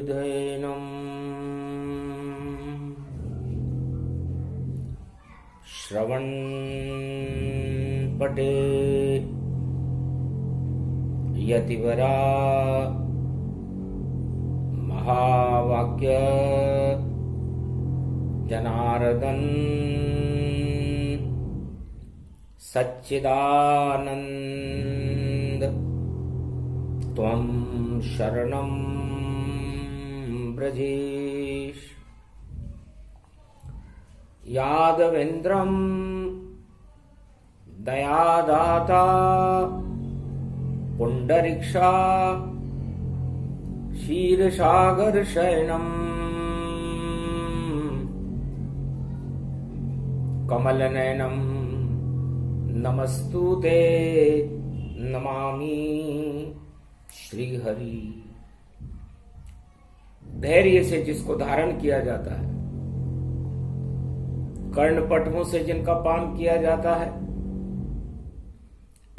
विधेनम् श्रवणपटे यतिवरा महावाक्य जनार्दन सच्चिदानंद त्वं शरणं ब्रजेश। यादवेन्द्रं दयादाता पुंडरीक्षा क्षीरसागर शयनम् कमलनयनं नमस्तुते नमामि श्रीहरि। धैर्य से जिसको धारण किया जाता है, कर्णपटुओं से जिनका पान किया जाता है,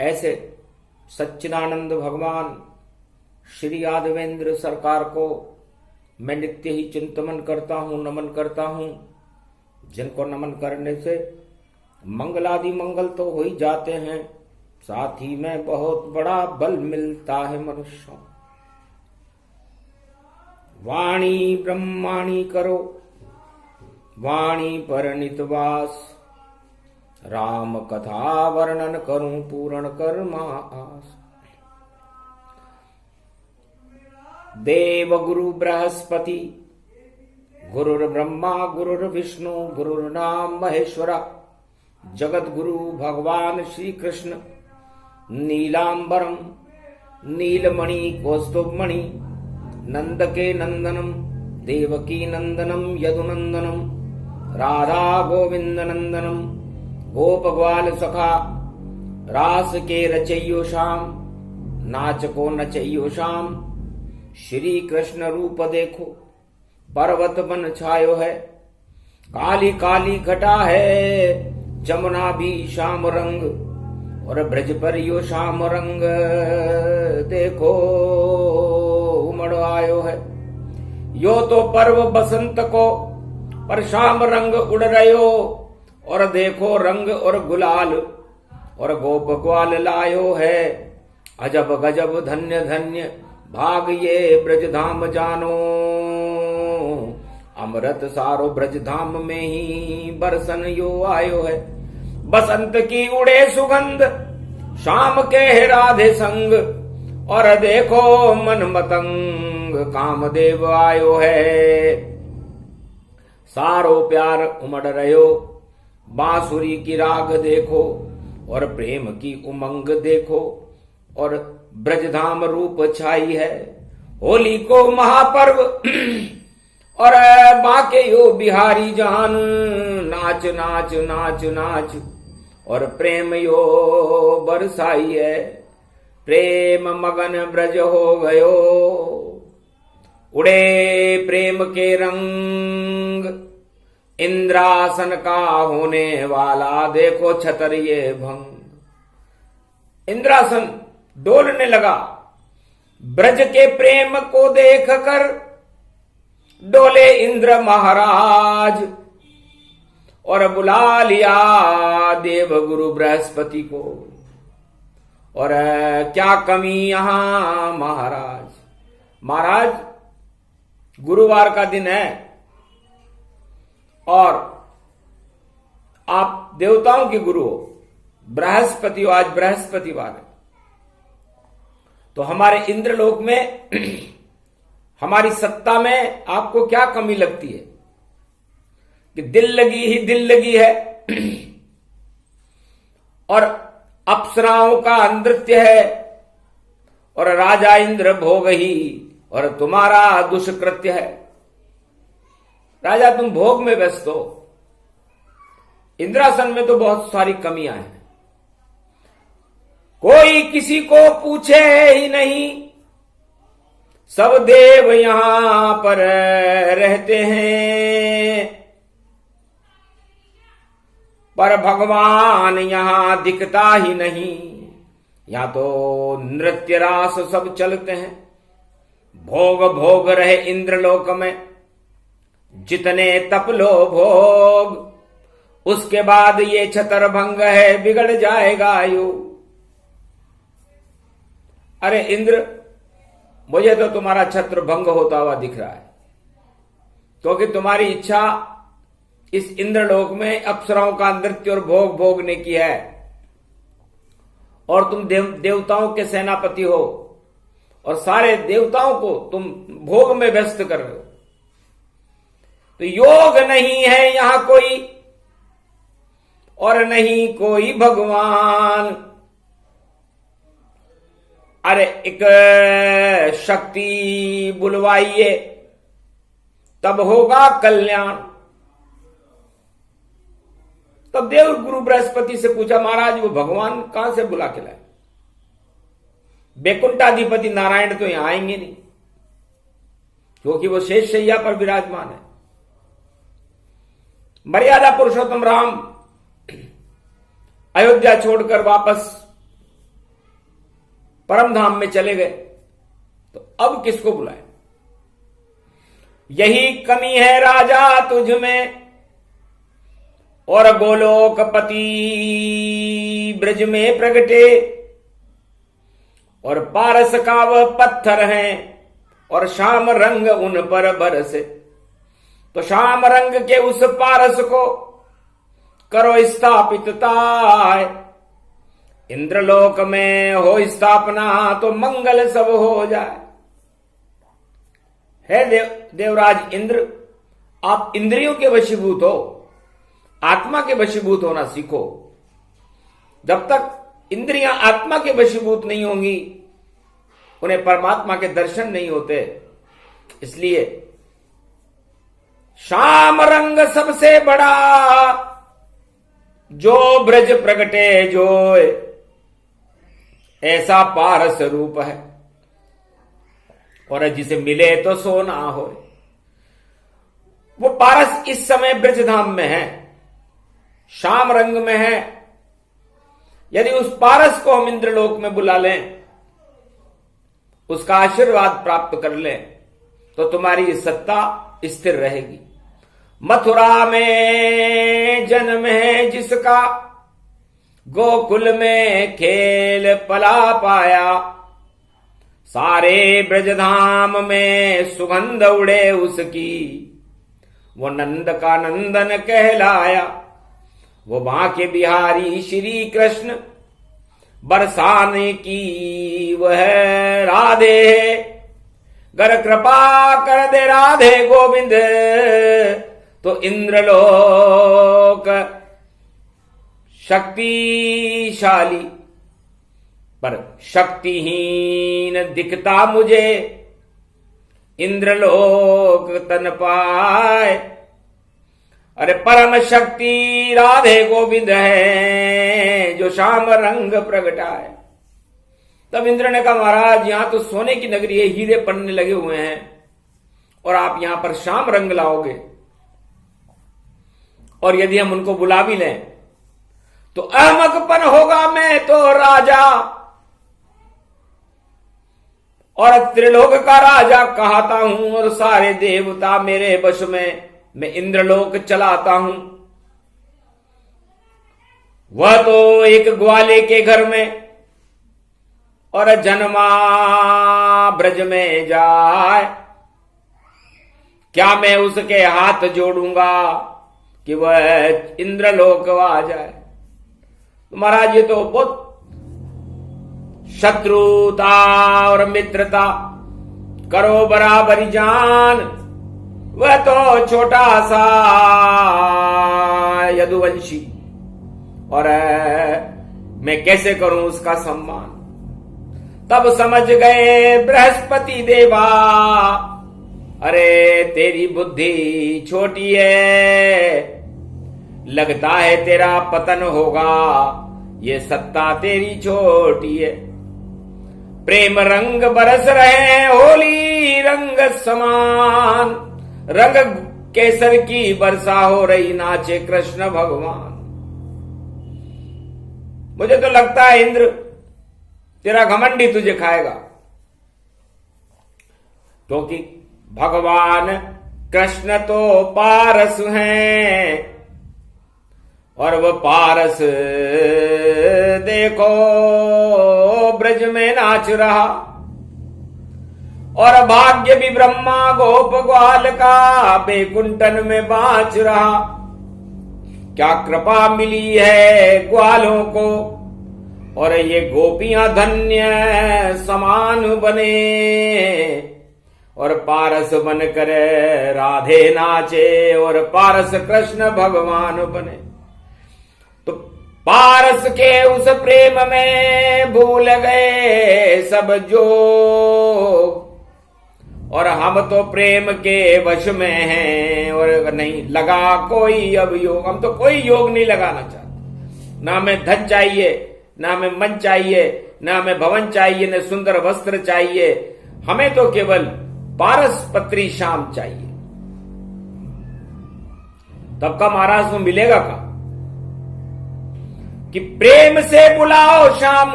ऐसे सच्चिदानंद भगवान श्री यादवेंद्र सरकार को मैं नित्य ही चिंतन करता हूँ, नमन करता हूँ, जिनको नमन करने से मंगलादि मंगल तो हो ही जाते हैं, साथ ही में बहुत बड़ा बल मिलता है मनुष्यों। वाणी ब्रह्माणी करो वाणी पर नितवास, राम कथा वर्णन करूं पूर्ण कर्मा आस। देव गुरु बृहस्पति गुरुर्ब्रह्मा गुरुर्विष्णु गुरुर्नाम महेश्वरा, जगत गुरु भगवान श्री कृष्ण नीलांबरम नीलमणि कौस्तुभमणि नंद के नंदनम देवकी नंदनम यदुनंदनम राधा गोविंद नंदनम गोप ग्वाल सखा, रास के रचय्यो शाम नाच को नचय्यो शाम। श्री कृष्ण रूप देखो पर्वत बन छायो है, काली काली घटा है जमुना भी श्याम रंग, और ब्रज पर यो श्याम रंग देखो उमड़ आयो है। यो तो पर्व बसंत को पर श्याम रंग उड़ रयो, और देखो रंग और गुलाल और गोप ग्वाल लायो है। अजब गजब धन्य धन्य भाग ये ब्रज धाम जानो, अमृत सारो ब्रज धाम में ही बरसन यो आयो है। बसंत की उड़े सुगंध शाम के राधे संग, और देखो मन मतंग कामदेव आयो है। सारो प्यार उमड़ रयो बांसुरी की राग देखो, और प्रेम की उमंग देखो, और ब्रजधाम रूप छाई है। होली को महापर्व और बाके यो बिहारी जान, नाच नाच नाच नाच और प्रेम यो बरसाई है। प्रेम मगन ब्रज हो गयो उड़े प्रेम के रंग, इंद्रासन का होने वाला देखो छतरिये भंग। इंद्रासन डोलने लगा ब्रज के प्रेम को देख कर, डोले इंद्र महाराज और बुला लिया देव गुरु बृहस्पति को। और क्या कमी यहां महाराज, महाराज गुरुवार का दिन है और आप देवताओं के गुरु हो, बृहस्पति हो, आज बृहस्पतिवार है, तो हमारे इंद्रलोक में हमारी सत्ता में आपको क्या कमी लगती है कि दिल लगी ही दिल लगी है, और अप्सराओं का नृत्य है, और राजा इंद्र भोग ही, और तुम्हारा दुष्कृत्य है। राजा तुम भोग में व्यस्त हो, इंद्रासन में तो बहुत सारी कमियां हैं। कोई किसी को पूछे ही नहीं, सब देव यहां पर रहते हैं, पर भगवान यहां दिखता ही नहीं। यहां तो नृत्य रास सब चलते हैं, भोग भोग रहे इंद्रलोक में, जितने तप लो भोग, उसके बाद ये छतर भंग है, बिगड़ जाएगा आयु। अरे इंद्र, मुझे तो तुम्हारा छत्र भंग होता हुआ दिख रहा है, क्योंकि तुम्हारी इच्छा इस इंद्रलोक में अप्सराओं का नृत्य और भोग भोगने की है, और तुम देवताओं के सेनापति हो, और सारे देवताओं को तुम भोग में व्यस्त कर रहे हो। तो योग नहीं है यहां कोई, और नहीं कोई भगवान। अरे एक शक्ति बुलवाइए, तब होगा कल्याण। तब देव गुरु बृहस्पति से पूछा, महाराज वो भगवान कहां से बुला के लाए? बैकुंठाधिपति नारायण तो यहां आएंगे नहीं, क्योंकि वो शेष शैया पर विराजमान है। मर्यादा पुरुषोत्तम राम अयोध्या छोड़कर वापस परम धाम में चले गए, तो अब किसको बुलाए? यही कमी है राजा तुझ में, और गोलोकपति ब्रज में प्रगटे, और पारस का वह पत्थर है, और श्याम रंग उन पर बरसे। तो श्याम रंग के उस पारस को करो स्थापित ताय, इंद्रलोक में हो स्थापना, तो मंगल सब हो जाए। है देवराज इंद्र, आप इंद्रियों के वशीभूत हो, आत्मा के वशीभूत होना सीखो। जब तक इंद्रियां आत्मा के वशीभूत नहीं होंगी, उन्हें परमात्मा के दर्शन नहीं होते। इसलिए श्याम रंग सबसे बड़ा, जो ब्रज प्रगटे जोय, ऐसा पारस रूप है, और जिसे मिले तो सोना हो। वो पारस इस समय ब्रजधाम में है, श्याम रंग में है। यदि उस पारस को हम इंद्रलोक में बुला लें, उसका आशीर्वाद प्राप्त कर लें, तो तुम्हारी सत्ता स्थिर रहेगी। मथुरा में जन्म है जिसका, गोकुल में खेल पला पाया, सारे ब्रजधाम में सुगंध उड़े उसकी, वो नंद का नंदन कहलाया। वो बांके बिहारी श्री कृष्ण, बरसाने की वह राधे, गर कृपा कर दे राधे गोविंद, तो इंद्रलोक शक्तिशाली पर शक्तिहीन दिखता मुझे, इंद्रलोक तन पाए। अरे परम शक्ति राधे गोविंद है, जो श्याम रंग प्रगटाए। तब इंद्र ने कहा, महाराज यहां तो सोने की नगरी है, हीरे पड़ने लगे हुए हैं, और आप यहां पर श्याम रंग लाओगे, और यदि हम उनको बुला भी लें तो अहमकपन होगा। मैं तो राजा और त्रिलोक का राजा कहता हूं, और सारे देवता मेरे वश में, मैं इंद्रलोक चलाता हूं। वह तो एक ग्वाले के घर में, और जन्मा ब्रज में जाए, क्या मैं उसके हाथ जोड़ूंगा कि वह इंद्रलोक आ जाए? तो महाराज ये तो बहुत शत्रुता और मित्रता करो बराबरी जान। वह तो छोटा सा यदुवंशी, और मैं कैसे करूं उसका सम्मान? तब समझ गए बृहस्पति देवा, अरे तेरी बुद्धि छोटी है, लगता है तेरा पतन होगा, ये सत्ता तेरी छोटी है। प्रेम रंग बरस रहे होली रंग समान, रंग केसर की वर्षा हो रही, नाचे कृष्ण भगवान। मुझे तो लगता है इंद्र, तेरा घमंड ही तुझे खाएगा। क्योंकि भगवान कृष्ण तो पारस हैं और वह पारस देखो ब्रज में नाच रहा। और भाग्य भी ब्रह्मा गोप ग्वाल का बैकुंठन में बाँच रहा। क्या कृपा मिली है ग्वालों को और ये गोपियां धन्य समान बने। और पारस बनकर राधे नाचे और पारस कृष्ण भगवान बने। तो पारस के उस प्रेम में भूल गए सब जोग और हम तो प्रेम के वश में हैं और नहीं लगा कोई अब योग। हम तो कोई योग नहीं लगाना चाहते। ना हमें धन चाहिए, ना हमें मन चाहिए, ना हमें भवन चाहिए, ना सुंदर वस्त्र चाहिए। हमें तो केवल पारस पत्री शाम चाहिए। तब का महाराज को मिलेगा का कि प्रेम से बुलाओ शाम,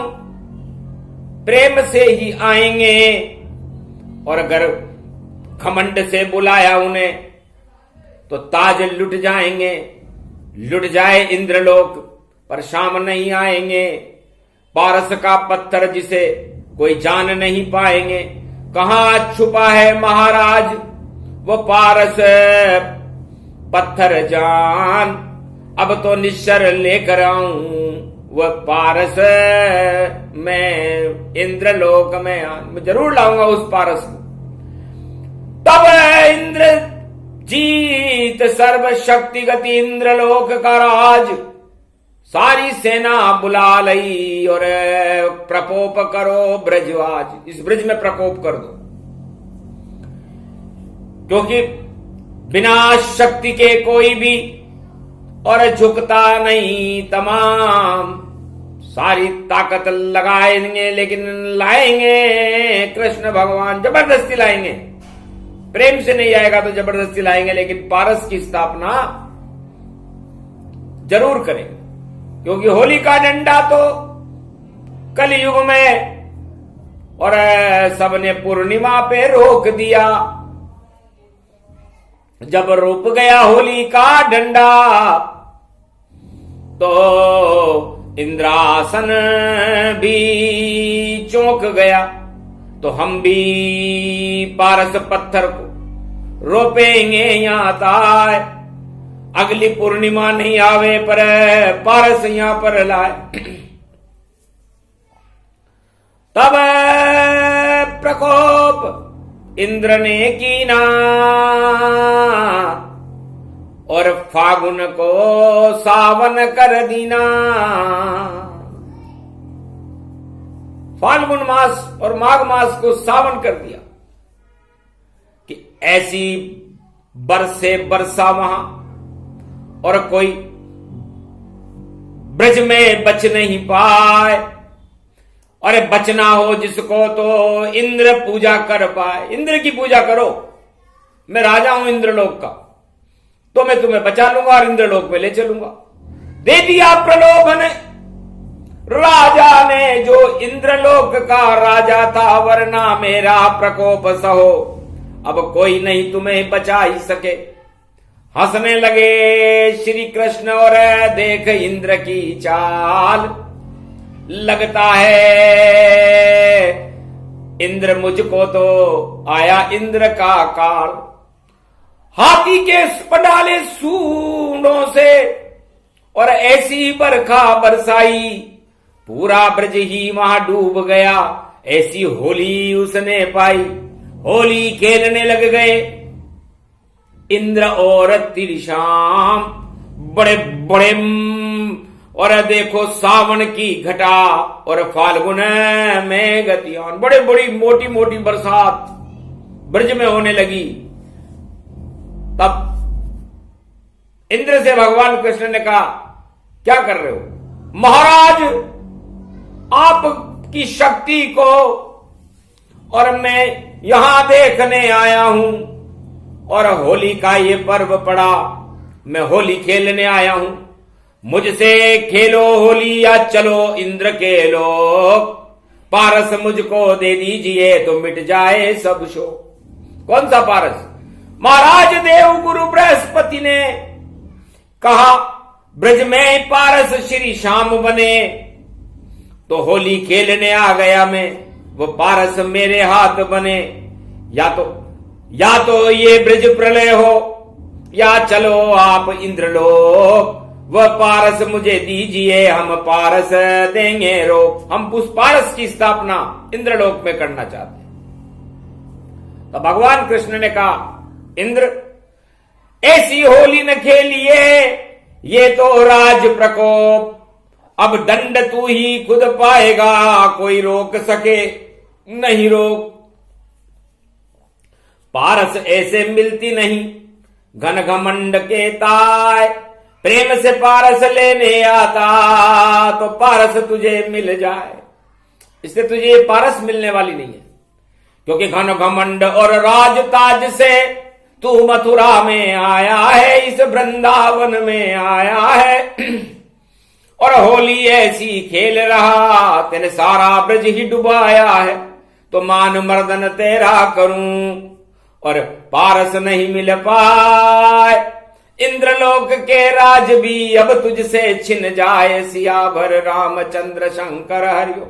प्रेम से ही आएंगे। और अगर घमंड से बुलाया उन्हें तो ताज लुट जाएंगे। लुट जाए इंद्रलोक पर शाम नहीं आएंगे। पारस का पत्थर जिसे कोई जान नहीं पाएंगे। कहां छुपा है महाराज वो पारस पत्थर जान। अब तो निश्चर लेकर आऊं वह पारस मैं इंद्रलोक में जरूर लाऊंगा उस पारस को। तब इंद्र जीत सर्व शक्तिगत इंद्रलोक का राज। सारी सेना बुला लई और प्रकोप करो ब्रजवाज। इस ब्रज में प्रकोप कर दो, क्योंकि बिना शक्ति के कोई भी और झुकता नहीं। तमाम सारी ताकत लगाएंगे लेकिन लाएंगे कृष्ण भगवान जबरदस्ती लाएंगे। प्रेम से नहीं आएगा तो जबरदस्ती लाएंगे, लेकिन पारस की स्थापना जरूर करेंगे। क्योंकि होली का डंडा तो कलयुग में और सबने पूर्णिमा पे रोक दिया। जब रुक गया होली का डंडा तो इंद्रासन भी चौंक गया। तो हम भी पारस पत्थर को रोपेंगे यहां ताय। अगली पूर्णिमा नहीं आवे पर पारस यहां पर लाए। तब प्रकोप इंद्र ने कीना और फागुन को सावन कर दीना। फाल्गुन मास और माघ मास को सावन कर दिया कि ऐसी बरसे बरसा वहां और कोई ब्रज में बच नहीं पाए। अरे बचना हो जिसको तो इंद्र पूजा कर पाए। इंद्र की पूजा करो, मैं राजा हूं इंद्रलोक का, तो मैं तुम्हें बचा लूंगा और इंद्रलोक में ले चलूंगा। दे दिया प्रलोभन राजा ने जो इंद्रलोक का राजा था, वरना मेरा प्रकोप सहो, अब कोई नहीं तुम्हें बचा ही सके। हंसने लगे श्री कृष्ण और देख इंद्र की चाल। लगता है इंद्र मुझको तो आया इंद्र का काल। हाथी के पडाले सूंडों से और ऐसी बरखा बरसाई, पूरा ब्रज ही वहां डूब गया। ऐसी होली उसने पाई। होली खेलने लग गए इंद्र और तिरशाम बड़े बड़े। और देखो सावन की घटा और फाल्गुन में गतियान, बड़े बड़ी मोटी मोटी बरसात ब्रज में होने लगी। तब इंद्र से भगवान कृष्ण ने कहा, क्या कर रहे हो महाराज, आपकी शक्ति को और मैं यहां देखने आया हूं। और होली का ये पर्व पड़ा, मैं होली खेलने आया हूं। मुझसे खेलो होली या चलो इंद्र के लोग। पारस मुझको दे दीजिए तो मिट जाए सब शोक। कौन सा पारस? महाराज देव गुरु बृहस्पति ने कहा ब्रज में पारस श्री श्याम बने, तो होली खेलने आ गया मैं, वो पारस मेरे हाथ बने। या तो ये ब्रज प्रलय हो, या चलो आप इंद्रलोक, वह पारस मुझे दीजिए, हम पारस देंगे रोक। हम उस पारस की स्थापना इंद्रलोक में करना चाहते हैं। तो भगवान कृष्ण ने कहा इंद्र ऐसी होली न खेलिए, ये तो राज प्रकोप, अब दंड तू ही खुद पाएगा, कोई रोक सके नहीं रोक। पारस ऐसे मिलती नहीं, घन घमंड के ताय, प्रेम से पारस लेने आता तो पारस तुझे मिल जाए। इसलिए तुझे ये पारस मिलने वाली नहीं है, क्योंकि घन घमंड और राज ताज से तू मथुरा में आया है, इस वृंदावन में आया है, और होली ऐसी खेल रहा, तेने सारा ब्रज ही डुबाया है, तो मान मर्दन तेरा करूं, और पारस नहीं मिल पाए, इंद्रलोक के राज भी अब तुझसे छिन जाए, सियावर रामचंद्र शंकर हरिओ।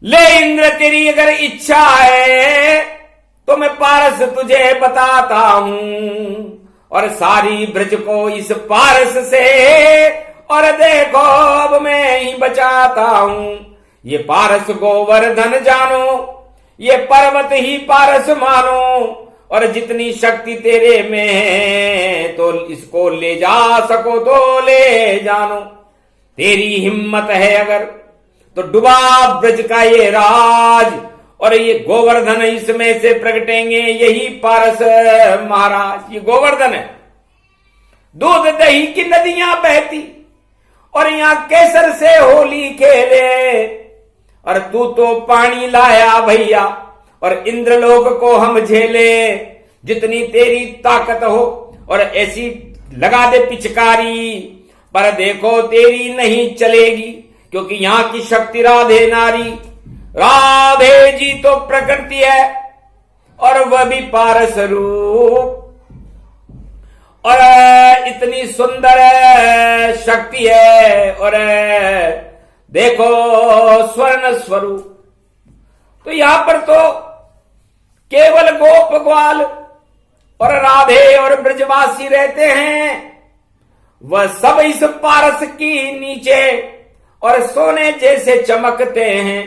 ले इंद्र तेरी अगर इच्छा है तो मैं पारस तुझे बताता हूं, और सारी ब्रज को इस पारस से, और देखो अब मैं ही बचाता हूं। ये पारस गोवर्धन जानो, ये पर्वत ही पारस मानो, और जितनी शक्ति तेरे में है तो इसको ले जा सको तो ले जानो। तेरी हिम्मत है अगर तो डुबा ब्रज का ये राज, और ये गोवर्धन इसमें से प्रगटेंगे, यही पारस महाराज। ये गोवर्धन है, दूध दही की नदियां बहती, और यहां केसर से होली खेले, और तू तो पानी लाया भैया, और इंद्रलोक को हम झेले। जितनी तेरी ताकत हो और ऐसी लगा दे पिचकारी, पर देखो तेरी नहीं चलेगी, क्योंकि यहां की शक्ति राधे नारी, राधे जी तो प्रकृति है, और वह भी पारस रूप, और इतनी सुंदर शक्ति है, और देखो स्वर्ण स्वरूप। तो यहां पर तो केवल गोप ग्वाल और राधे और ब्रजवासी रहते हैं, वह सब इस पारस की नीचे और सोने जैसे चमकते हैं।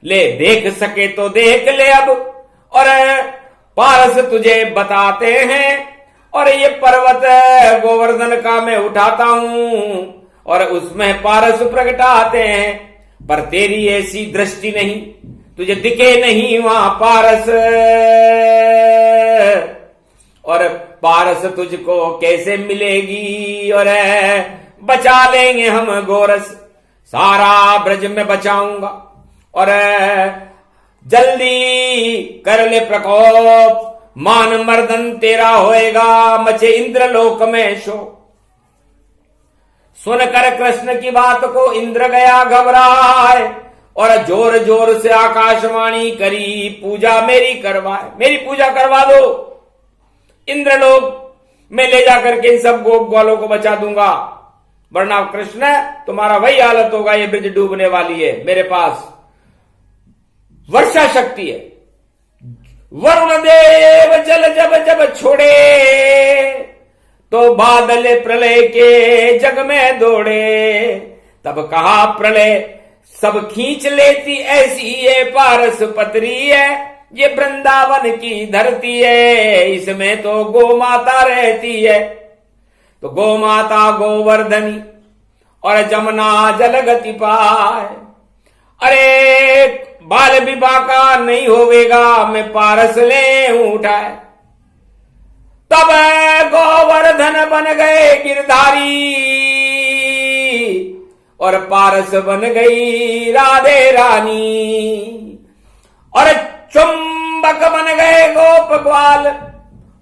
ले देख सके तो देख ले अब, और पारस तुझे बताते हैं, और ये पर्वत गोवर्धन का मैं उठाता हूं, और उसमें पारस प्रगटाते हैं, पर तेरी ऐसी दृष्टि नहीं, तुझे दिखे नहीं वहां पारस, और पारस तुझको कैसे मिलेगी, और बचा लेंगे हम गोरस, सारा ब्रज में बचाऊंगा, और जल्दी कर ले प्रकोप, मान मर्दन तेरा होएगा, मचे इंद्रलोक में शोक। सुनकर कृष्ण की बात को इंद्र गया घबराए, और जोर जोर से आकाशवाणी करी, पूजा मेरी करवाए, मेरी पूजा करवा दो, इंद्रलोक में ले जाकर के इन सब गोप ग्वालों को बचा दूंगा, वरना कृष्ण तुम्हारा वही हालत होगा, ये ब्रज डूबने वाली है। मेरे पास वर्षा शक्ति है, वरुण देव जल जब जब छोड़े, तो बादल प्रलय के जग में दौड़े। तब कहा प्रलय सब खींच लेती, ऐसी ये पारस पतरी है, ये वृंदावन की धरती है, इसमें तो गो माता रहती है। तो गो माता गोवर्धनी और जमुना जल गति पाए, अरे बाल विवाह का नहीं होवेगा, मैं पारस ले उठाए। तब गोवर्धन बन गए गिरधारी, और पारस बन गई राधे रानी, और चुंबक बन गए गोप ग्वाल,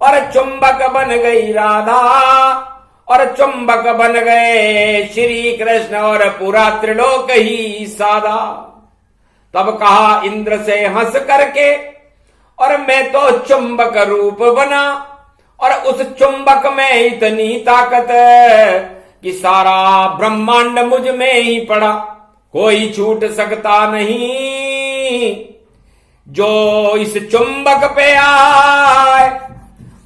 और चुंबक बन गई राधा, और चुंबक बन गए श्री कृष्ण, और पूरा त्रिलोक ही सादा। तब कहा इंद्र से हंस करके, और मैं तो चुंबक रूप बना, और उस चुंबक में इतनी ताकत कि सारा ब्रह्मांड मुझ में ही पड़ा, कोई छूट सकता नहीं। जो इस चुंबक पे आए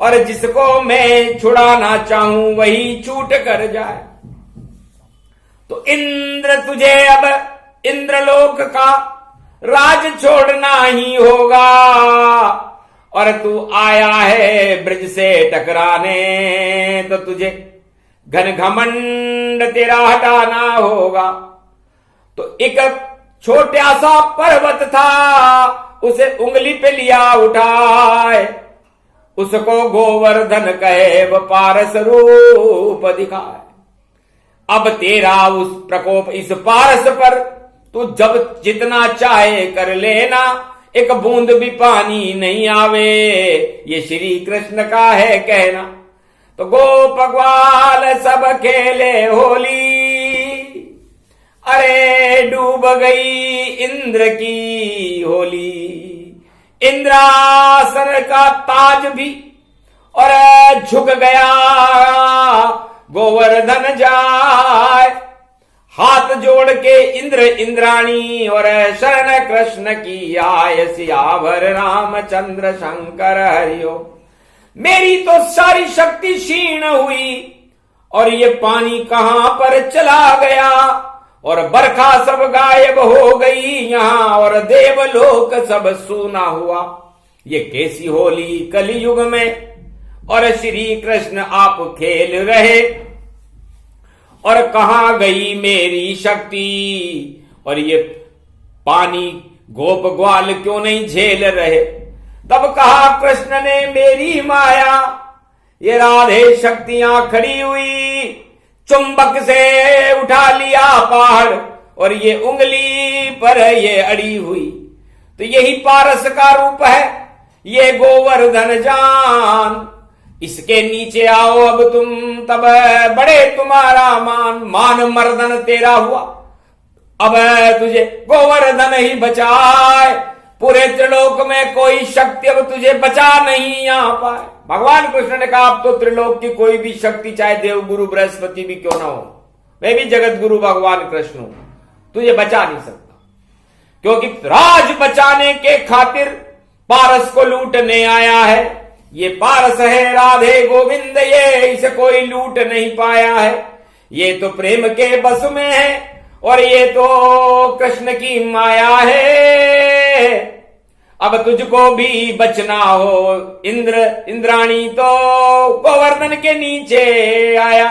और जिसको मैं छुड़ाना चाहूं वही छूट कर जाए। तो इंद्र तुझे अब इंद्रलोक का राज छोड़ना ही होगा, और तू आया है ब्रज से टकराने, तो तुझे घन घमंड तेरा हटाना होगा। तो एक छोटा सा पर्वत था, उसे उंगली पे लिया उठाए, उसको गोवर्धन कहे वो पारस रूप दिखाए। अब तेरा उस प्रकोप इस पारस पर तू जब जितना चाहे कर लेना, एक बूंद भी पानी नहीं आवे, ये श्री कृष्ण का है कहना। तो गोप ग्वाल सब खेले होली, अरे डूब गई इंद्र की होली। इंद्रासन का ताज भी और झुक गया गोवर्धन जाए, हाथ जोड़ के इंद्र इंद्राणी और शरण कृष्ण की आय। सियावर रामचंद्र शंकर हरिओ। मेरी तो सारी शक्ति क्षीण हुई, और ये पानी कहां पर चला गया, और बरखा सब गायब हो गई यहां, और देवलोक सब सूना हुआ। ये कैसी होली कलयुग में, और श्री कृष्ण आप खेल रहे, और कहां गई मेरी शक्ति। और ये पानी गोप ग्वाल क्यों नहीं झेल रहे। तब कहा कृष्ण ने मेरी माया, ये राधे शक्तियां खड़ी हुई, चुंबक से उठा लिया पहाड़, और ये उंगली पर ये अड़ी हुई। तो यही पारस का रूप है ये गोवर्धन जान। इसके नीचे आओ अब तुम, तब बड़े तुम्हारा मान मर्दन तेरा हुआ। अब तुझे गोवर्धन ही बचाए, पूरे त्रिलोक में कोई शक्ति अब तुझे बचा नहीं आ पाए। भगवान कृष्ण ने कहा अब तो त्रिलोक की कोई भी शक्ति, चाहे देवगुरु बृहस्पति भी क्यों ना हो, मैं भी जगत गुरु भगवान कृष्ण हूं, तुझे बचा नहीं सकता। क्योंकि राज बचाने के खातिर पारस को लूटने आया है। ये पारस है राधे गोविंद, ये इसे कोई लूट नहीं पाया है। ये तो प्रेम के बस में है, और ये तो कृष्ण की माया है। अब तुझको भी बचना हो इंद्राणी, तो गोवर्धन के नीचे आया।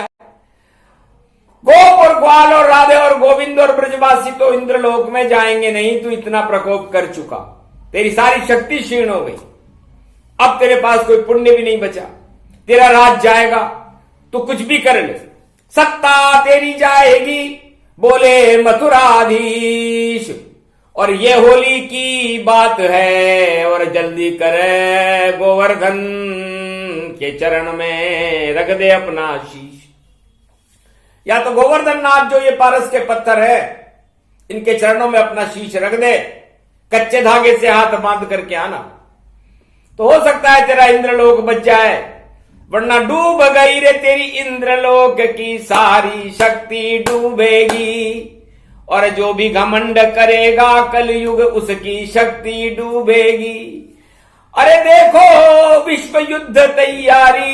गोप और ग्वाल और राधे और गोविंद और ब्रजवासी तो इंद्रलोक में जाएंगे नहीं, तू इतना प्रकोप कर चुका, तेरी सारी शक्ति क्षीण हो गई, अब तेरे पास कोई पुण्य भी नहीं बचा, तेरा राज जाएगा, तू कुछ भी कर ले, सत्ता तेरी जाएगी, बोले मथुराधीश। और ये होली की बात है, और जल्दी करे गोवर्धन के चरण में रख दे अपना शीश। या तो गोवर्धन नाथ जो ये पारस के पत्थर है, इनके चरणों में अपना शीश रख दे, कच्चे धागे से हाथ बांध करके आना, तो हो सकता है तेरा इंद्रलोक बच जाए, वरना डूब गई रे तेरी इंद्रलोक की सारी शक्ति डूबेगी। और जो भी घमंड करेगा कलयुग उसकी शक्ति डूबेगी। अरे देखो विश्व युद्ध तैयारी,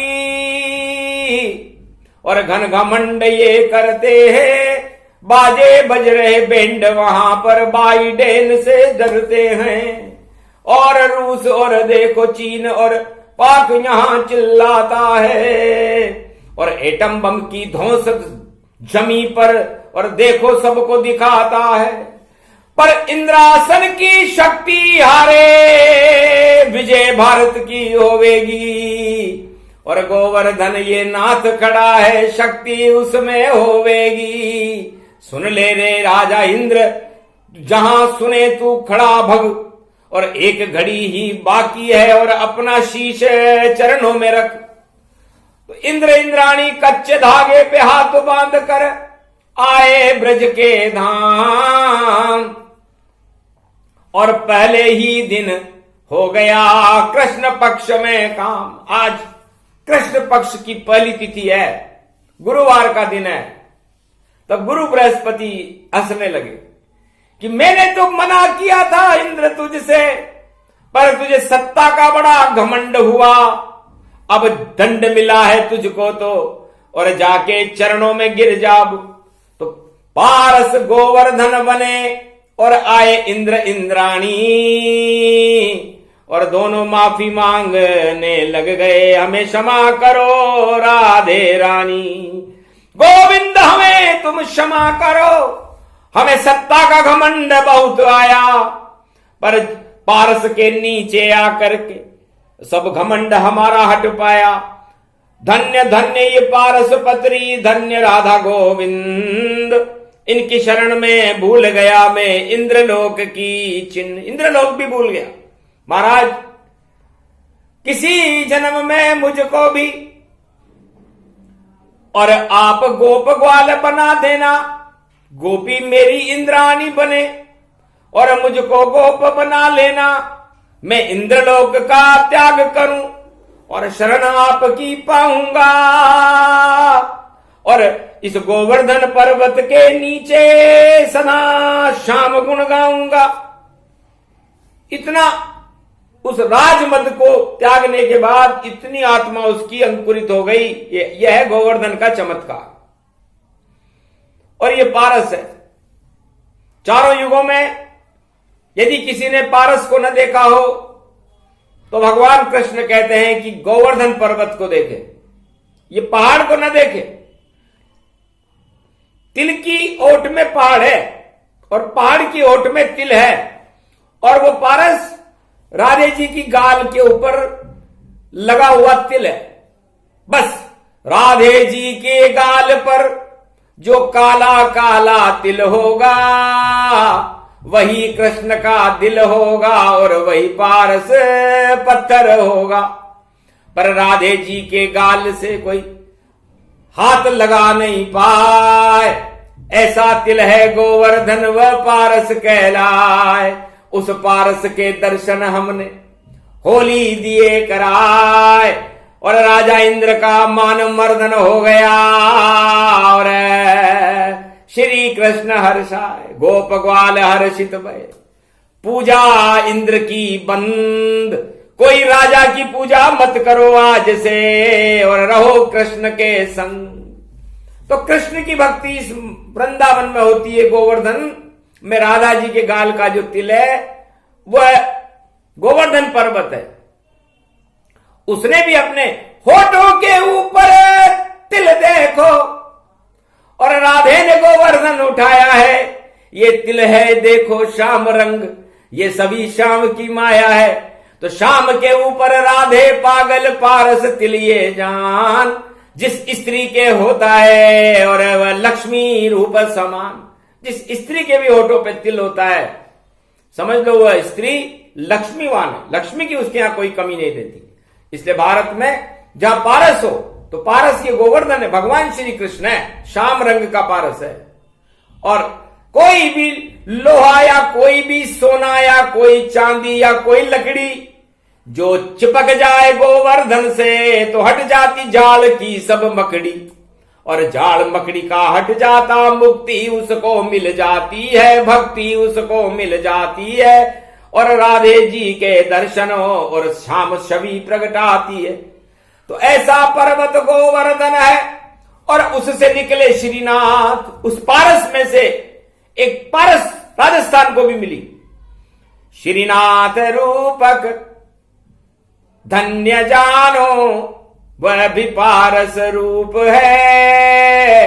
और घन घमंड ये करते हैं, बाजे बज रहे बैंड वहां पर बाइडेन से डरते हैं। और रूस और देखो चीन और पाक यहां चिल्लाता है, और एटम बम की धौंस जमी पर और देखो सबको दिखाता है। पर इंद्रासन की शक्ति हारे, विजय भारत की होवेगी। और गोवर्धन ये नाथ खड़ा है, शक्ति उसमें होवेगी। सुन ले रे राजा इंद्र, जहां सुने तू खड़ा भग, और एक घड़ी ही बाकी है, और अपना शीश चरणों में रख। तो इंद्र इंद्राणी कच्चे धागे पे हाथ बांध कर आए ब्रज के धाम, और पहले ही दिन हो गया कृष्ण पक्ष में काम। आज कृष्ण पक्ष की पहली तिथि है, गुरुवार का दिन है। तब गुरु बृहस्पति हंसने लगे कि मैंने तो मना किया था इंद्र तुझसे, पर तुझे सत्ता का बड़ा घमंड हुआ। अब दंड मिला है तुझको तो, और जाके चरणों में गिर जाब। तो पारस गोवर्धन बने और आए इंद्र इंद्राणी, और दोनों माफी मांगने लग गए, हमें क्षमा करो राधे रानी। गोविंद हमें तुम क्षमा करो, हमें सत्ता का घमंड बहुत आया, पर पारस के नीचे आकर के सब घमंड हमारा हट पाया। धन्य धन्य ये पारस पत्री, धन्य राधा गोविंद, इनकी शरण में भूल गया मैं इंद्रलोक की चिन्ह। इंद्रलोक भी भूल गया। महाराज किसी जन्म में मुझको भी और आप गोप ग्वाल बना देना, गोपी मेरी इंद्राणी बने और मुझको गोप बना लेना। मैं इंद्रलोक का त्याग करूं और शरण आपकी पाऊंगा, और इस गोवर्धन पर्वत के नीचे सदा श्याम गुण गाऊंगा। इतना उस राजमद को त्यागने के बाद इतनी आत्मा उसकी अंकुरित हो गई। यह है गोवर्धन का चमत्कार। और ये पारस है। चारों युगों में यदि किसी ने पारस को न देखा हो तो भगवान कृष्ण कहते हैं कि गोवर्धन पर्वत को देखे, ये पहाड़ को न देखे। तिल की ओट में पहाड़ है और पहाड़ की ओट में तिल है, और वो पारस राधे जी की गाल के ऊपर लगा हुआ तिल है। बस राधे जी के गाल पर जो काला काला तिल होगा वही कृष्ण का दिल होगा, और वही पारस पत्थर होगा। पर राधे जी के गाल से कोई हाथ लगा नहीं पाए, ऐसा तिल है गोवर्धन व पारस कहलाए। उस पारस के दर्शन हमने होली दिए कराए, और राजा इंद्र का मान मर्दन हो गया, और श्री कृष्ण हर्षाए, गोप ग्वाल हर्षित भय। पूजा इंद्र की बंद, कोई राजा की पूजा मत करो आज से, और रहो कृष्ण के संग। तो कृष्ण की भक्ति इस वृंदावन में होती है। गोवर्धन में राधा जी के गाल का जो तिल है वह गोवर्धन पर्वत है। उसने भी अपने होठों के ऊपर तिल देखो, और राधे ने गोवर्धन उठाया है। ये तिल है देखो श्याम रंग, ये सभी श्याम की माया है। तो श्याम के ऊपर राधे पागल पारस तिल ये जान, जिस स्त्री के होता है और वह लक्ष्मी रूप समान। जिस स्त्री के भी होठों पे तिल होता है समझ लो वह स्त्री लक्ष्मीवान है, लक्ष्मी की उसके यहां कोई कमी नहीं देती। इसलिए भारत में जहां पारस हो तो पारस ये गोवर्धन है, भगवान श्री कृष्ण है, श्याम रंग का पारस है। और कोई भी लोहा या कोई भी सोना या कोई चांदी या कोई लकड़ी जो चिपक जाए गोवर्धन से तो हट जाती जाल की सब मकड़ी, और जाल मकड़ी का हट जाता मुक्ति उसको मिल जाती है, भक्ति उसको मिल जाती है, और राधे जी के दर्शनों और श्याम छवि प्रगटाती है। तो ऐसा पर्वत गोवर्धन है, और उससे निकले श्रीनाथ। उस पारस में से एक पारस राजस्थान को भी मिली। श्रीनाथ रूपक धन्य जानो वह भी पारस रूप है,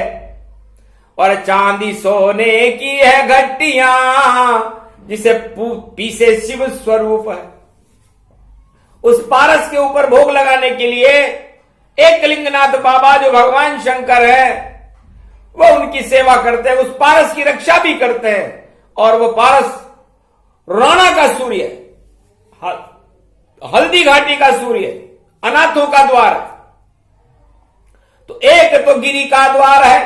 और चांदी सोने की है घटियां जिसे पीसे शिव स्वरूप है। उस पारस के ऊपर भोग लगाने के लिए एक लिंगनाथ बाबा जो भगवान शंकर है वो उनकी सेवा करते हैं, उस पारस की रक्षा भी करते हैं। और वो पारस राणा का सूर्य है, हल्दी घाटी का सूर्य, अनाथों का द्वार है। तो एक तो गिरी का द्वार है,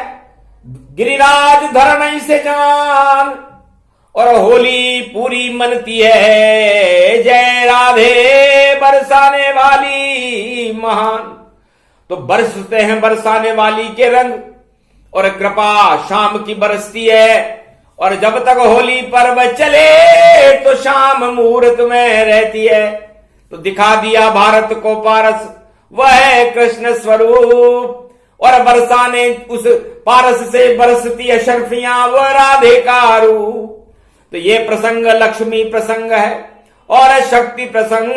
गिरिराज धरण से जान, और होली पूरी मनती है जय राधे बरसाने वाली महान। तो बरसते हैं बरसाने वाली के रंग, और कृपा शाम की बरसती है। और जब तक होली पर्व चले तो शाम मुहूर्त में रहती है। तो दिखा दिया भारत को पारस, वह है कृष्ण स्वरूप। और बरसाने उस पारस से बरसती है शर्फियां, वह राधे का रूप। तो ये प्रसंग लक्ष्मी प्रसंग है और शक्ति प्रसंग,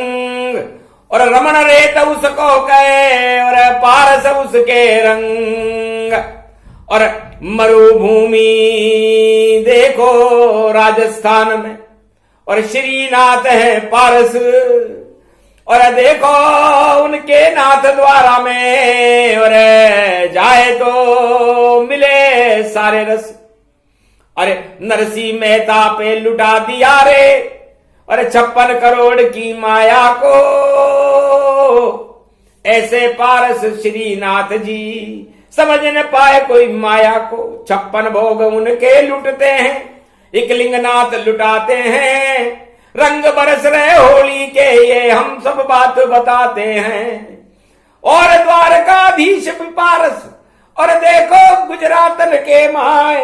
और रमण रेत उसको कहे और पारस उसके रंग। और मरुभूमि देखो राजस्थान में, और श्रीनाथ है पारस, और देखो उनके नाथ द्वारा में, और जाए तो मिले सारे रस। अरे नरसिंह मेहता पे लुटा दिया रे, और 56 करोड़ की माया को, ऐसे पारस श्रीनाथ जी समझ न पाए कोई माया को। 56 भोग उनके लुटते हैं, एक लिंगनाथ लुटाते हैं। रंग बरस रहे होली के ये हम सब बात बताते हैं। और द्वारकाधीश पारस, और देखो गुजरातन के माए,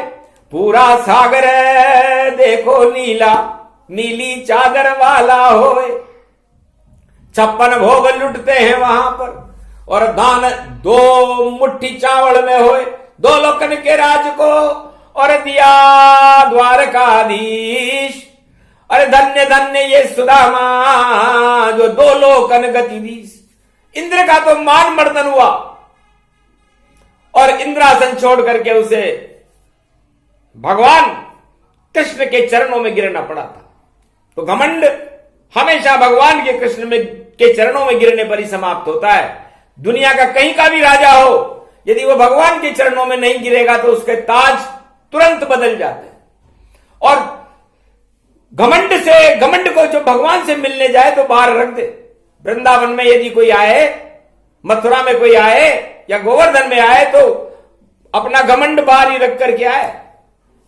पूरा सागर देखो नीला, नीली चादर वाला होए। 56 भोग लुटते हैं वहां पर, और दान 2 मुट्ठी चावल में होए। 2 लोकन के राज को और दिया द्वारकाधीश। अरे धन्य धन्य ये सुदामा जो 2 लोकन गतिधीश। इंद्र का तो मान मर्दन हुआ, और इंद्रासन छोड़ करके उसे भगवान कृष्ण के चरणों में गिरना पड़ा था। तो घमंड हमेशा भगवान के कृष्ण में के चरणों में गिरने पर ही समाप्त होता है। दुनिया का कहीं का भी राजा हो, यदि वो भगवान के चरणों में नहीं गिरेगा तो उसके ताज तुरंत बदल जाते हैं। और घमंड को जो भगवान से मिलने जाए तो बाहर रख दे। वृंदावन में यदि कोई आए, मथुरा में कोई आए, या गोवर्धन में आए, तो अपना घमंड बाहर ही रख करके आए।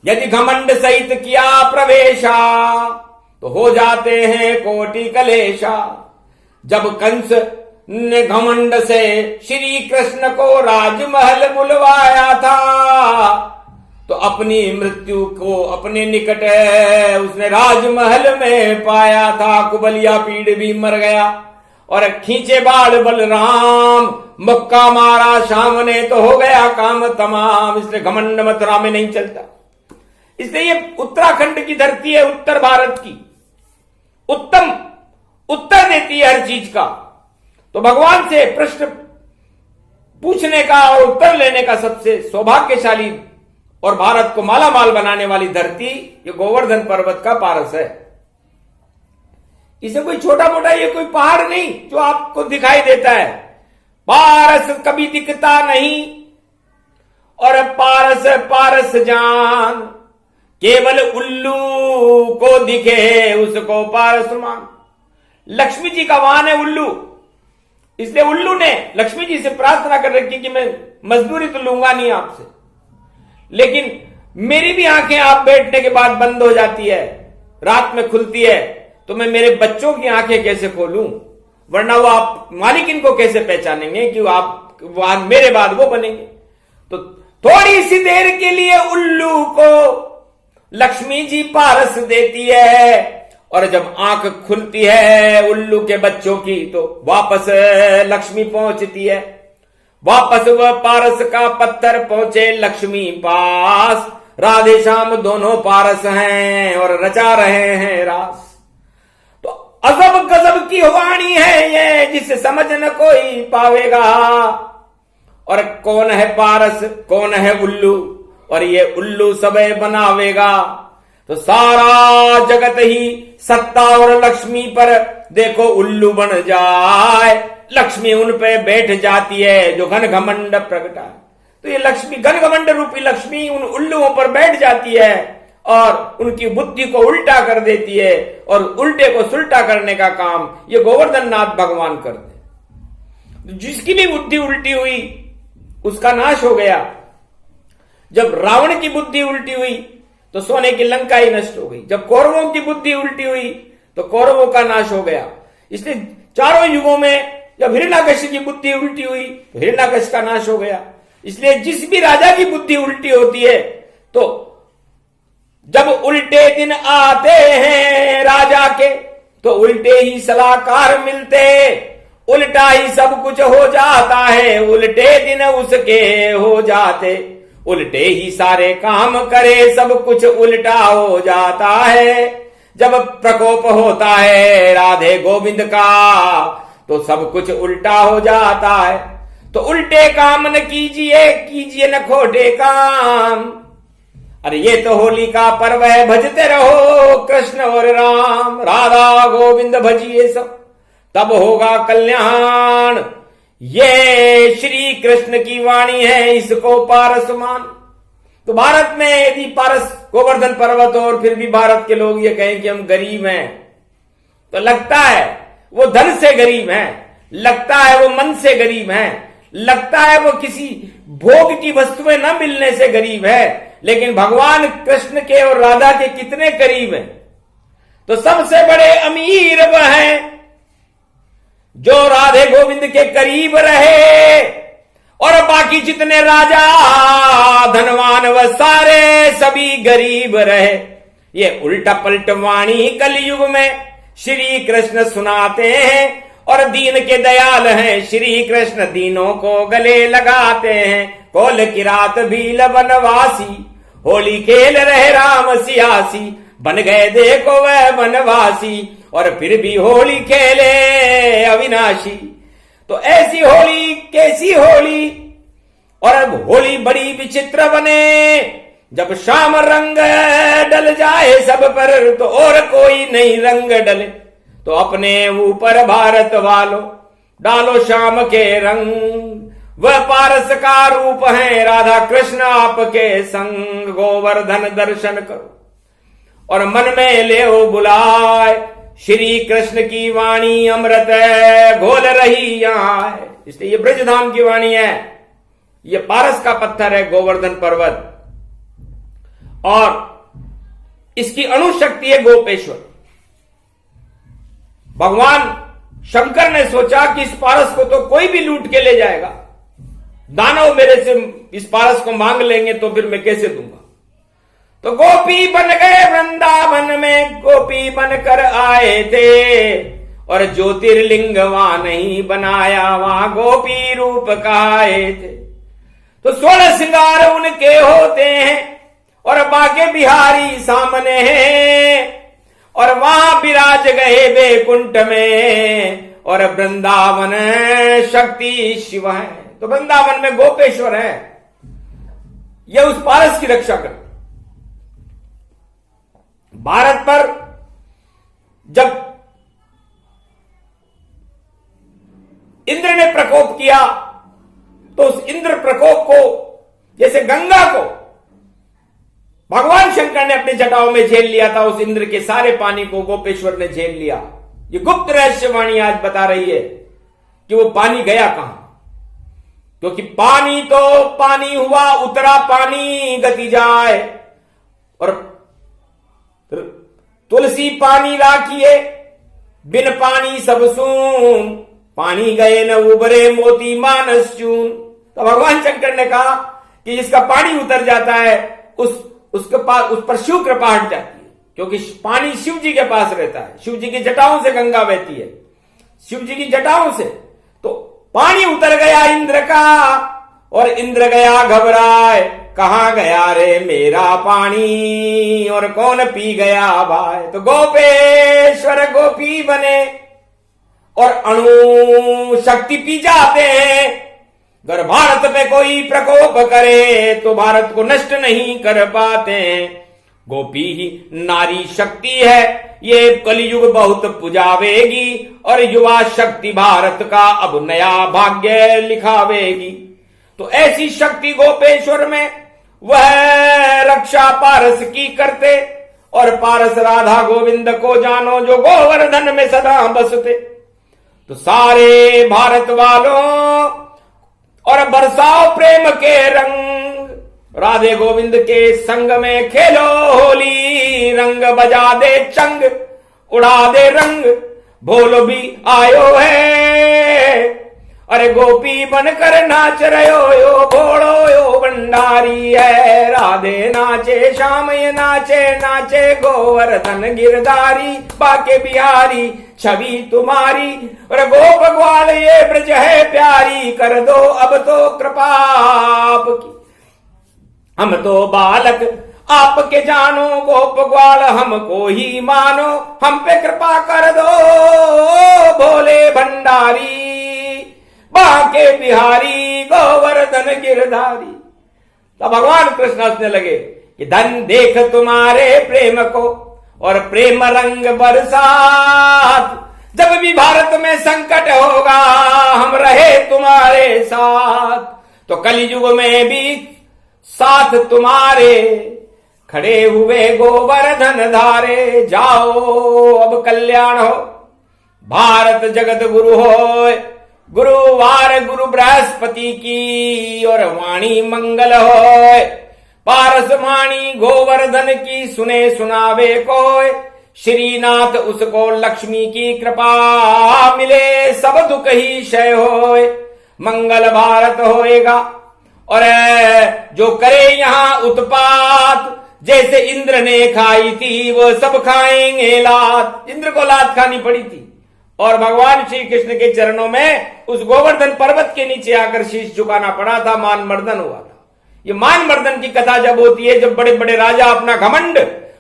यदि घमंड सहित किया प्रवेशा तो हो जाते हैं कोटि कलेशा। जब कंस ने घमंड से श्री कृष्ण को राजमहल बुलवाया था, तो अपनी मृत्यु को अपने निकट उसने राजमहल में पाया था। कुबलिया पीड़ भी मर गया, और खींचे बाल बलराम, मुक्का मारा शाम ने तो हो गया काम तमाम। इसलिए घमंड मथुरा में नहीं चलता। इसलिए ये उत्तराखंड की धरती है, उत्तर भारत की, उत्तम उत्तर देती है हर चीज का। तो भगवान से प्रश्न पूछने का और उत्तर लेने का सबसे सौभाग्यशाली और भारत को मालामाल बनाने वाली धरती ये गोवर्धन पर्वत का पारस है। इसे कोई छोटा मोटा ये कोई पहाड़ नहीं जो आपको दिखाई देता है। पारस कभी दिखता नहीं, और पारस पारस जान, केवल उल्लू को दिखे उसको पारस मान। लक्ष्मी जी का वाहन है उल्लू, इसलिए उल्लू ने लक्ष्मी जी से प्रार्थना कर रखी कि मैं मजदूरी तो लूंगा नहीं आपसे, लेकिन मेरी भी आंखें आप बैठने के बाद बंद हो जाती है, रात में खुलती है, तो मैं मेरे बच्चों की आंखें कैसे खोलूं, वरना वो आप मालिक इनको कैसे पहचानेंगे कि आप वाहन मेरे बाद वो बनेंगे। तो थोड़ी सी देर के लिए उल्लू को लक्ष्मी जी पारस देती है, और जब आंख खुलती है उल्लू के बच्चों की तो वापस लक्ष्मी पहुंचती है। वापस वह पारस का पत्थर पहुंचे लक्ष्मी पास। राधे श्याम दोनों पारस हैं और रचा रहे हैं रास। तो अजब गजब की वाणी है ये, जिसे समझ न कोई पावेगा। और कौन है पारस, कौन है उल्लू, और ये उल्लू सबे बनावेगा। तो सारा जगत ही सत्ता और लक्ष्मी पर देखो उल्लू बन जाए। लक्ष्मी उन पे बैठ जाती है जो घन घमंड प्रगटा। तो ये लक्ष्मी, घन घमंड रूपी लक्ष्मी उन उल्लुओं पर बैठ जाती है और उनकी बुद्धि को उल्टा कर देती है, और उल्टे को सुल्टा करने का काम ये गोवर्धन नाथ भगवान करते। जिसकी भी बुद्धि उल्टी हुई उसका नाश हो गया। जब रावण की बुद्धि उल्टी हुई तो सोने की लंका ही नष्ट हो गई। जब कौरवों की बुद्धि उल्टी हुई तो कौरवों का नाश हो गया। इसलिए चारों युगों में जब हिरण्याकश्यप की बुद्धि उल्टी हुई तो हिरण्याकश्यप का नाश हो गया। इसलिए जिस भी राजा की बुद्धि उल्टी होती है तो जब उल्टे दिन आते हैं राजा के तो उल्टे ही सलाहकार मिलते, उल्टा ही सब कुछ हो जाता है, उल्टे दिन उसके हो जाते, उल्टे ही सारे काम करे सब कुछ उल्टा हो जाता है। जब प्रकोप होता है राधे गोविंद का तो सब कुछ उल्टा हो जाता है। तो उल्टे काम न कीजिए, कीजिए न खोटे काम। अरे ये तो होली का पर्व है, भजते रहो कृष्ण और राम, राधा गोविंद भजिए सब, तब होगा कल्याण। ये श्री कृष्ण की वाणी है, इसको पारस मान। तो भारत में यदि पारस गोवर्धन पर्वत हो और फिर भी भारत के लोग ये कहें कि हम गरीब हैं, तो लगता है वो धन से गरीब हैं, लगता है वो मन से गरीब हैं, लगता है वो किसी भोग की वस्तुएं न मिलने से गरीब है। लेकिन भगवान कृष्ण के और राधा के कितने करीब हैं? तो सबसे बड़े अमीर वह हैं जो राधे गोविंद के करीब रहे, और बाकी जितने राजा धनवान वह सारे सभी गरीब रहे। ये उल्टा पलट वाणी कलयुग में श्री कृष्ण सुनाते हैं, और दीन के दयाल हैं श्री कृष्ण, दीनों को गले लगाते हैं। कोल की रात भील बनवासी, होली खेल रहे राम सियासी, बन गए देखो वह बनवासी, और फिर भी होली खेले अविनाशी। तो ऐसी होली कैसी होली, और अब होली बड़ी विचित्र बने, जब शाम रंग डल जाए सब पर तो और कोई नहीं रंग डले। तो अपने ऊपर भारत वालों डालो शाम के रंग, वह पारस का रूप है राधा कृष्ण आपके संग। गोवर्धन दर्शन करो और मन में ले बुलाए, श्री कृष्ण की वाणी अमृत घोल रही यहाँ है। इसलिए ये ब्रजधाम की वाणी है, ये पारस का पत्थर है गोवर्धन पर्वत, और इसकी अणुशक्ति है गोपेश्वर। भगवान शंकर ने सोचा कि इस पारस को तो कोई भी लूट के ले जाएगा, दानव मेरे से इस पारस को मांग लेंगे तो फिर मैं कैसे दूंगा। तो गोपी बन गए वृंदावन में, गोपी बनकर आए थे, और ज्योतिर्लिंग वहां नहीं बनाया, वहां गोपी रूप कहाए थे। तो 16 श्रृंगार उनके होते हैं, और बाके बिहारी सामने हैं, और वहां विराज गए वैकुंठ में, और वृंदावन शक्ति शिव है। तो वृंदावन में गोपेश्वर है, यह उस पारस की रक्षा कर। भारत पर जब इंद्र ने प्रकोप किया तो उस इंद्र प्रकोप को, जैसे गंगा को भगवान शंकर ने अपनी जटाओं में झेल लिया था, उस इंद्र के सारे पानी को गोपेश्वर ने झेल लिया। ये गुप्त रहस्यवाणी आज बता रही है कि वो पानी गया कहां, क्योंकि पानी तो पानी हुआ, उतरा पानी गति जाए, और तुलसी पानी राखिए बिन पानी सब सून, पानी गए न उबरे मोती मानस चून। तो भगवान शंकर ने कहा कि जिसका पानी उतर जाता है उसके पास, उस पर शिव कृपा हट जाती है, क्योंकि पानी शिव जी के पास रहता है। शिव जी की जटाओं से गंगा बहती है, शिव जी की जटाओं से। तो पानी उतर गया इंद्र का, और इंद्र गया घबराए, कहां गया रे मेरा पानी, और कौन पी गया भाई। तो गोपेश्वर गोपी बने और अणु शक्ति पी जाते हैं। अगर भारत में कोई प्रकोप करे तो भारत को नष्ट नहीं कर पाते हैं। गोपी ही नारी शक्ति है, ये कलयुग बहुत पुजावेगी, और युवा शक्ति भारत का अब नया भाग्य लिखावेगी। तो ऐसी शक्ति गोपेश्वर में वह रक्षा पारस की करते, और पारस राधा गोविंद को जानो जो गोवर्धन में सदा बसते। तो सारे भारत वालों और बरसाओ प्रेम के रंग, राधे गोविंद के संग में खेलो होली, रंग बजा दे चंग, उड़ा दे रंग, भोलो भी आयो है, अरे गोपी बनकर नाच रहो यो, भोलो यो भंडारी है। राधे नाचे श्याम ये नाचे, नाचे गोवर्धन गिरधारी, बाके बिहारी छवि तुम्हारी, और गोप ग्वाल ये ब्रज है प्यारी, कर दो अब तो कृपा आपकी। हम तो बालक आपके जानो, गोप ग्वाल हमको ही मानो, हम पे कृपा कर दो भोले भंडारी, बाके बिहारी गोवर्धन गिरधारी। तो भगवान कृष्ण हंसने लगे कि धन देख तुम्हारे प्रेम को और प्रेम रंग बरसात, जब भी भारत में संकट होगा हम रहे तुम्हारे साथ। तो कलयुग में भी साथ तुम्हारे खड़े हुए गोवर्धन धारे, जाओ अब कल्याण हो भारत जगत गुरु हो, गुरुवार गुरु बृहस्पति की और वाणी मंगल होय, पारस वाणी गोवर्धन की सुने सुनावे कोय, श्रीनाथ उसको लक्ष्मी की कृपा मिले, सब दुख ही क्षय होय, मंगल भारत होएगा। और जो करे यहां उत्पात, जैसे इंद्र ने खाई थी वो सब खाएंगे लात। इंद्र को लात खानी पड़ी थी और भगवान श्री कृष्ण के चरणों में उस गोवर्धन पर्वत के नीचे आकर शीश झुकाना पड़ा था, मान मर्दन हुआ था। ये मान मर्दन की कथा जब होती है, जब बड़े बड़े राजा अपना घमंड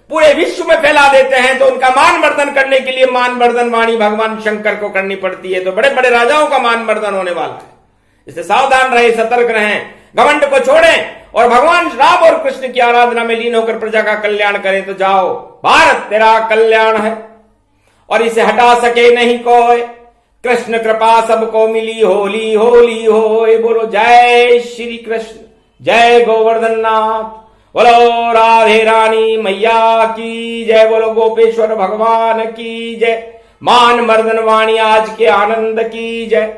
पूरे विश्व में फैला देते हैं, तो उनका मान मर्दन करने के लिए मान मर्दन वाणी भगवान शंकर को करनी पड़ती है। तो बड़े बड़े राजाओं का मान मर्दन होने वाला है, इससे सावधान रहे, सतर्क रहें, घमंड को छोड़ें और भगवान राम और कृष्ण की आराधना में लीन होकर प्रजा का कल्याण करें। तो जाओ भारत तेरा कल्याण है और इसे हटा सके नहीं कोई, कृष्ण कृपा सबको मिली, होली होली होए। बोलो जय श्री कृष्ण, जय गोवर्धन नाथ, बोलो राधे रानी मैया की जय, बोलो गोपेश्वर भगवान की जय, मान मर्दन वाणी आज के आनंद की जय।